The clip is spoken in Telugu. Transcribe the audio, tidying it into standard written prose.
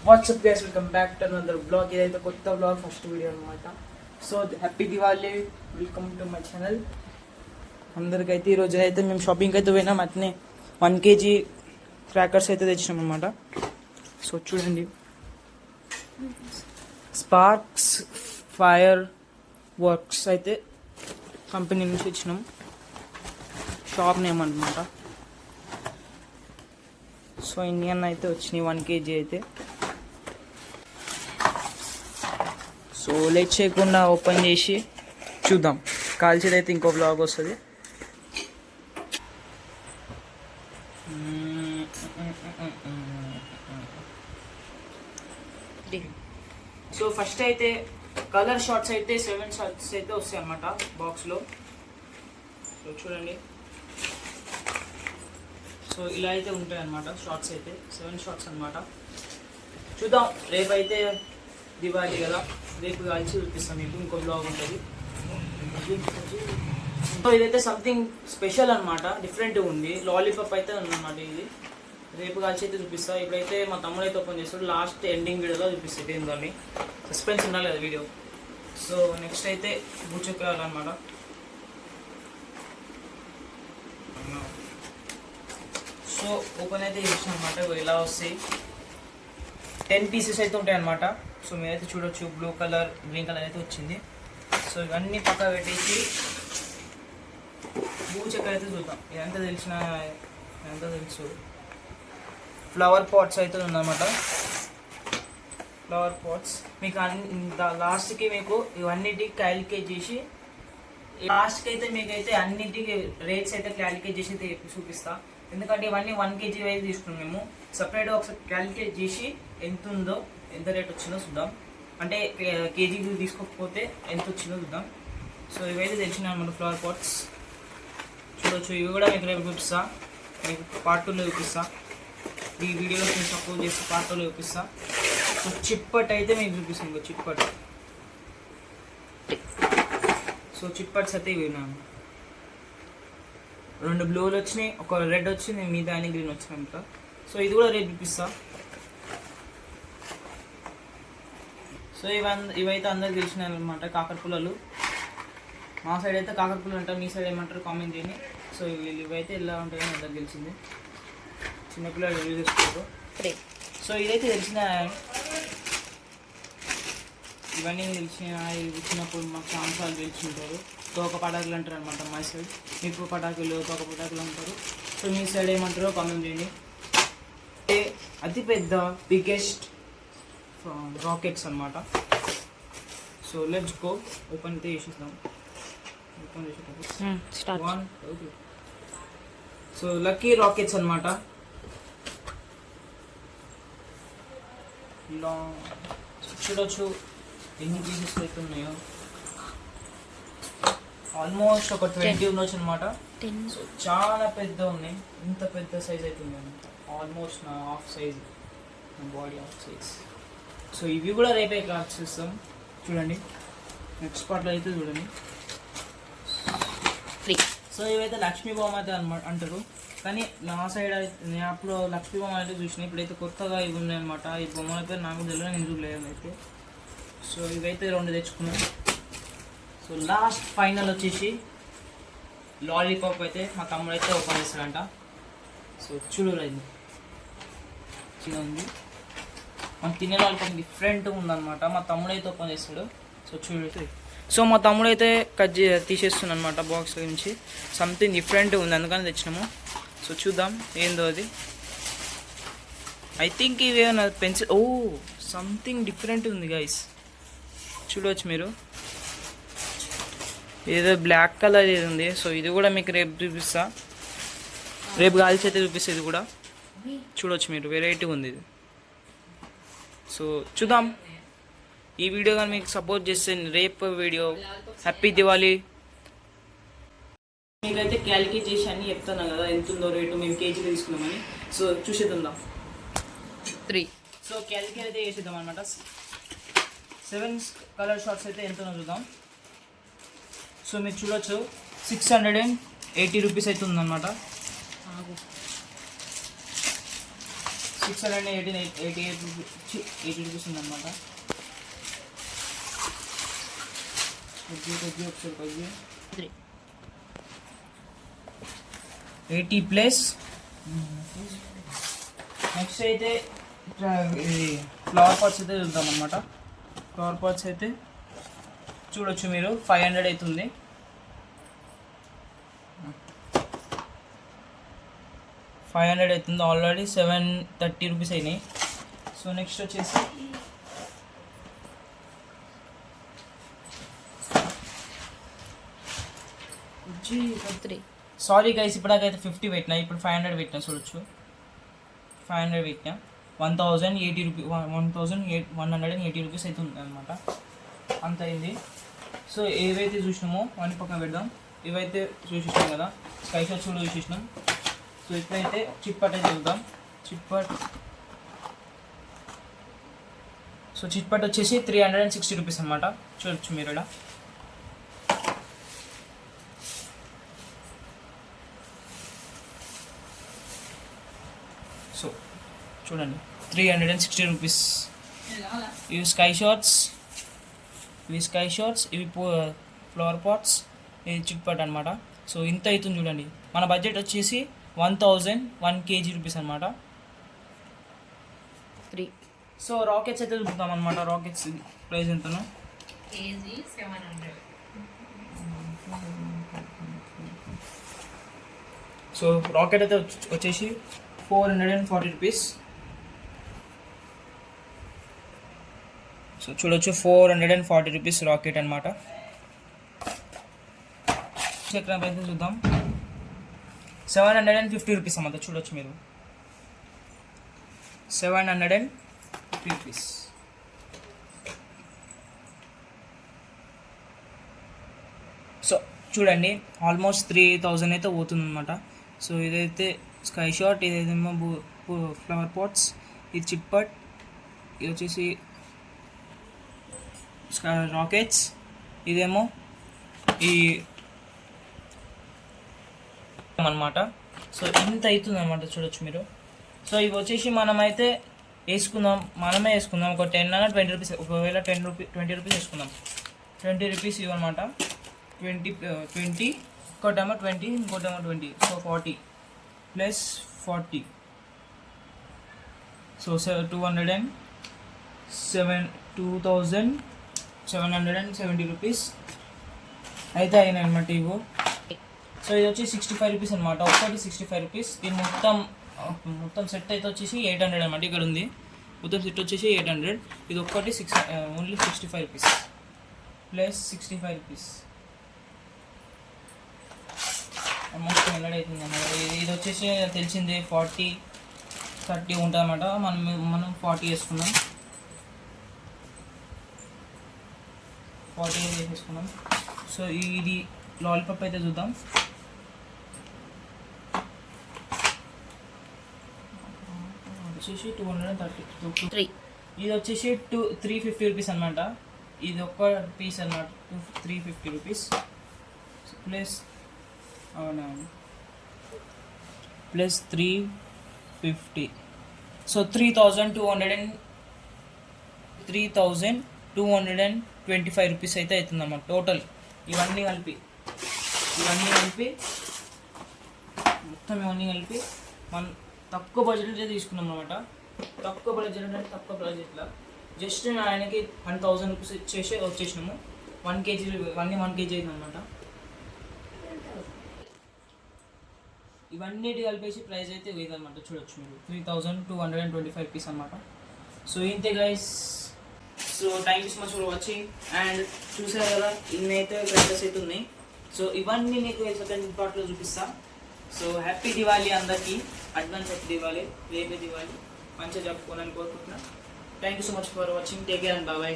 WhatsApp guys, welcome back to another vlog. ఇదైతే కొత్త బ్లాగ్, ఫస్ట్ వీడియో అనమాట. So happy Diwali, welcome to my channel. అందరికైతే ఈరోజు అయితే మేము షాపింగ్కి అయితే పోయినాం. అట్నే 1 kg క్రాకర్స్ అయితే తెచ్చినాం అనమాట. సో చూడండి, స్పార్క్స్ ఫైర్ వర్క్స్ అయితే కంపెనీ నుంచి ఇచ్చినాం. షాప్ నేమ్ అనమాట. సో ఇండియన్ అయితే వచ్చినాయి 1 kg అయితే. సో లేట్ చేయకుండా ఓపెన్ చేసి చూద్దాం. కాల్చేది అయితే ఇంకో బ్లాగ్ వస్తుంది. సో ఫస్ట్ అయితే కలర్ షార్ట్స్ అయితే 7 షార్ట్స్ అయితే వస్తాయి అన్నమాట బాక్స్లో. సో చూడండి, సో ఇలా అయితే ఉంటాయి అన్నమాట షార్ట్స్ అయితే. 7 షార్ట్స్ అనమాట. చూద్దాం, రేపు అయితే దివాళీ కదా, రేపు కలిసి చూపిస్తాం మీకు. ఇంకో బ్లాగ్ ఉంటుంది. సో ఇదైతే సంథింగ్ స్పెషల్ అనమాట, డిఫరెంట్గా ఉంది. లాలీపాప్ అయితే ఉందన్నమాట ఇది. రేపు కలిసి అయితే చూపిస్తా. ఇప్పుడైతే మా తమ్ముడు అయితే ఓపెన్ చేస్తాడు. లాస్ట్ ఎండింగ్ వీడియోలో చూపిస్తాయి ఏందని. సస్పెన్స్ ఉండాలి కదా వీడియో. సో నెక్స్ట్ అయితే భూచక్రాలు అనమాట. సో ఓపెన్ అయితే చేసిన అనమాట. ఇలా వస్తాయి 10 పీసెస్ అయితే ఉంటాయి అనమాట. సో మీరైతే చూడొచ్చు, బ్లూ కలర్, గ్రీన్ కలర్ అయితే వచ్చింది. సో ఇవన్నీ పక్క పెట్టేసి భూచక్ర అయితే చూద్దాం. ఇదంతా తెలుసు. ఫ్లవర్ పాట్స్ అయితే ఉందన్నమాట. ఫ్లవర్ పాట్స్ మీకు లాస్ట్కి మీకు ఇవన్నిటికి క్యాలిక్యులేట్ చేసి, లాస్ట్కి అయితే మీకైతే అన్నిటికీ రేట్స్ అయితే క్యాలిక్యులేట్ చేసి అయితే చూపిస్తా. ఎందుకంటే ఇవన్నీ 1 kg అయితే తీసుకున్నాం మేము. సపరేట్గా ఒకసారి క్యాలిక్యులేట్ చేసి ఎంత రేట్ వచ్చిందో చూద్దాం. అంటే కేజీకి తీసుకోకపోతే ఎంత వచ్చిందో చూద్దాం. సో ఇవైతే తెలిసినాయి అన్నమాట ఫ్లవర్ పాట్స్. చూడొచ్చు, ఇవి కూడా మీకు రేపు చూపిస్తా. మీకు పార్ట్ 2లో చూపిస్తా. ఈ వీడియోలో నేను సపోజ్ చేసి పార్ట్ 2లో చూపిస్తా. సో చిప్పట్ అయితే మీకు చూపిస్తాను. ఇంకో చిప్పట్. సో చిప్పట్స్ అయితే ఇవి ఉన్నాను. 2 బ్లూలు వచ్చినాయి, ఒక రెడ్ వచ్చింది, మిగతా అన్ని గ్రీన్ వచ్చినాయంట. సో ఇది కూడా రేపు చూపిస్తా. సో ఇవైతే అందరికి తెలిసినాయి అనమాట, కాకర పుల్లలు. మా సైడ్ అయితే కాకర పుల్లలు అంటారు, మీ సైడ్ ఏమంటారు కామెంట్ చేయండి. సో ఇవైతే ఎలా ఉంటాయని అందరికి తెలిసింది. చిన్నపిల్లలు యూజ్ చేసుకుంటారు. సో ఇదైతే తెలిసిన, ఇవన్నీ ఇవి చిన్నప్పుడు మాకు సాంసాలు తెలిసింటారు. తోక పటాకులు అంటారు అనమాట మా సైడ్. మీకు పటాకులు, తోక పటాకులు అంటారు. సో మీ సైడ్ ఏమంటారో కామెంట్ చేయండి. అతిపెద్ద బిగ్గెస్ట్ రాకెట్స్ అనమాట. So let's go. ఓపెన్ అయితే చేసేద్దాం. ఓపెన్ చేసేటప్పుడు 1 2. సో లక్కీ రాకెట్స్ అనమాట. చూడొచ్చు ఎన్ని పీసెస్ అయితే ఉన్నాయో. ఆల్మోస్ట్ ఒక 20 ఉండొచ్చు అనమాట. సో చాలా పెద్ద ఉన్నాయి. ఇంత పెద్ద సైజ్ అయితే ఉంది అనమాట. ఆల్మోస్ట్ నా హాఫ్ సైజ్, నా బాడీ హాఫ్ సైజ్. సో ఇవి కూడా రేపే క్లాస్ చేస్తాం. చూడండి, నెక్స్ట్ పార్ట్లో అయితే చూడండి. సో ఇవైతే లక్ష్మీ బొమ్మ అయితే అంటారు. కానీ నా సైడ్ అయితే యాప్లో లక్ష్మీ బొమ్మ అయితే చూసినాయి. ఇప్పుడైతే కొత్తగా ఇవి ఉన్నాయి అనమాట. ఈ బొమ్మల పేరు నాకు తెలియదు, నేను చూడలేదు అయితే. సో ఇవైతే 2 తెచ్చుకున్నాను. సో లాస్ట్ ఫైనల్ వచ్చేసి లాలీపాప్ అయితే మా తమ్ముడు అయితే ఓపెన్ చేస్తాడంట. సో చూడలేదు, చిన్న ఉంది. మన తినే లాలీపాప్ డిఫరెంట్గా ఉందన్నమాట. మా తమ్ముడు అయితే ఓపెన్ చేస్తాడు. సో చూడలేదు. సో మా తమ్ముడు అయితే తీసేస్తున్నాడు అనమాట బాక్స్ నుంచి. సంథింగ్ డిఫరెంట్ ఉంది, అందుకని తెచ్చినాము. సో చూద్దాం ఏందో అది. ఐ థింక్ ఇవి పెన్సిల్. ఓ, సంథింగ్ డిఫరెంట్ ఉంది గైస్, చూడవచ్చు మీరు. ఏదో బ్లాక్ కలర్ ఏది ఉంది. సో ఇది కూడా మీకు రేపు చూపిస్తా. రేపు కాల్చి అయితే చూపిస్తా. ఇది కూడా చూడవచ్చు మీరు, వెరైటీ ఉంది ఇది. సో చూద్దాం. ఈ వీడియో కానీ మీకు సపోర్ట్ చేస్తే రేపు వీడియో హ్యాపీ దివాళీ. మీకైతే క్యాలిక్యులేట్ చేసి అన్నీ చెప్తాను కదా ఎంత ఉందో రేటు, మేము కేజీలో తీసుకున్నామని. సో చూసేద్దాం 3. సో క్యాలిక్యులేట్ అయితే చేసేద్దాం అనమాట. 7 కలర్ షార్ట్స్ అయితే ఎంతనో చూద్దాం. సో మీరు చూడొచ్చు 680 రూపీస్ అయితే ఉందన్నమాట. సో 688 రూపీస్ ఉందన్నమాట. ఒకసారి 80 ప్లస్. నెక్స్ట్ అయితే ఇది ఫ్లవర్ పాట్స్ అయితే చూద్దాం అనమాట. ఫ్లవర్ పాట్స్ అయితే చూడొచ్చు మీరు 500 అవుతుంది. 500 అవుతుంది. ఆల్రెడీ 730 రూపీస్ అయినాయి. సో నెక్స్ట్ వచ్చేసి సారీ గైస్, ఇప్పటికైతే 50 పెట్టినా, ఇప్పుడు 500 పెట్టినా. చూడొచ్చు 500 పెట్టినా 1080 రూపీస్ 1180 రూపీస్ అవుతుంది అనమాట. అంత అయింది. సో ఏవైతే చూసినామో అన్ని పక్కన పెడదాం. ఇవైతే చూసేసినాం కదా, స్కై షాట్స్ కూడా చూసేసినాం. సో ఇప్పుడైతే చిట్పట్ అయితే చూద్దాం. చిట్పట్ వచ్చేసి 360 రూపీస్ అనమాట. చూడొచ్చు మీరు ఇలా. సో చూడండి 360 రూపీస్. ఇవి స్కై షాట్స్, ఇవి ఫ్లవర్ పాట్స్, ఇది చిట్పట్ అనమాట. సో ఇంత అవుతుంది చూడండి. మన బడ్జెట్ వచ్చేసి 1,001 kg రూపీస్ అనమాట. సో రాకెట్స్ అయితే చూద్దాం అనమాట. రాకెట్స్ ప్రైస్ ఎంతనో కేజీ 700. సో రాకెట్ అయితే వచ్చేసి 440 రూపీస్. సో చూడొచ్చు 440 రూపీస్ రాకెట్ అనమాట. చక్రం అయితే చూద్దాం 750 రూపీస్ అన్నమాట. చూడొచ్చు మీరు 750 రూపీస్. సో చూడండి ఆల్మోస్ట్ 3,000 అయితే పోతుంది అనమాట. సో ఇదైతే స్కై షాట్, ఇదేమో ఫ్లవర్ పాట్స్, ఇది చిట్పట్, ఇది వచ్చేసి రాకెట్స్, ఇదేమో ఈ అనమాట. సో ఇంత అవుతుంది అనమాట. చూడొచ్చు మీరు. సో ఇవి వచ్చేసి మనమే వేసుకుందాం. ఒక 10 అన్న 20 రూపీస్, ఒకవేళ 20 రూపీస్ వేసుకుందాం. 20 రూపీస్ ఇవన్నమాట. 20 ఇంకోటేమో 20, ఇంకోటేమో 20. So 40 plus 40. సో 2,770 రూపీస్ అయితే అయినాయి అనమాట ఇవి. సో ఇది వచ్చి 65 రూపీస్ అనమాట. ఒకటి 65 రూపీస్. దీని మొత్తం సెట్ అయితే వచ్చేసి 800 అనమాట. ఇక్కడ ఉంది మొత్తం సెట్ వచ్చేసి 800. ఇది ఒక్కటి only 65 rupees plus 65 rupees. Almost 100 అవుతుంది అన్నమాట. ఇది వచ్చేసి తెలిసిందే 40-30 ఉంటుంది అనమాట. మనం 40 వేసుకున్నాం. 40 వేసేసుకున్నాం. సో ఇది లాలీపాప్ అయితే చూద్దాం. వచ్చేసి 230. ఇది వచ్చేసి 350 రూపీస్ అనమాట. ఇది ఒక్క పీస్ అనమాట. 350 rupees plus plus 350. So 3,225 rupees అయితే అవుతుంది అన్నమాట టోటల్. ఇవన్నీ కలిపి మనం తక్కువ బడ్జెట్లో తీసుకున్నాం అనమాట. తక్కువ బడ్జెట్లో జస్ట్ ఆయనకి 1,000 రూపీస్ ఇచ్చేసి వచ్చేసినాము. 1 kg ఇవన్నీ 1 kg అయింది అనమాట. ఇవన్నిటి కలిపేసి ప్రైస్ అయితే వేదనమాట. చూడొచ్చు మీరు 3,225 రూపీస్ అనమాట. సో ఇంతే guys. So thank you so much for watching. And చూసారు కదా ఇన్నైతే క్రైటర్స్ అయితే ఉన్నాయి. సో ఇవన్నీ నీకు సెకండ్ పార్ట్లో చూపిస్తా. సో హ్యాపీ దివాళీ అందరికీ. Advance happy Diwali. రేపే దివాళీ మంచిగా జరుపుకోవాలని కోరుకుంటున్నాను. Thank you so much for watching. Take care and bye.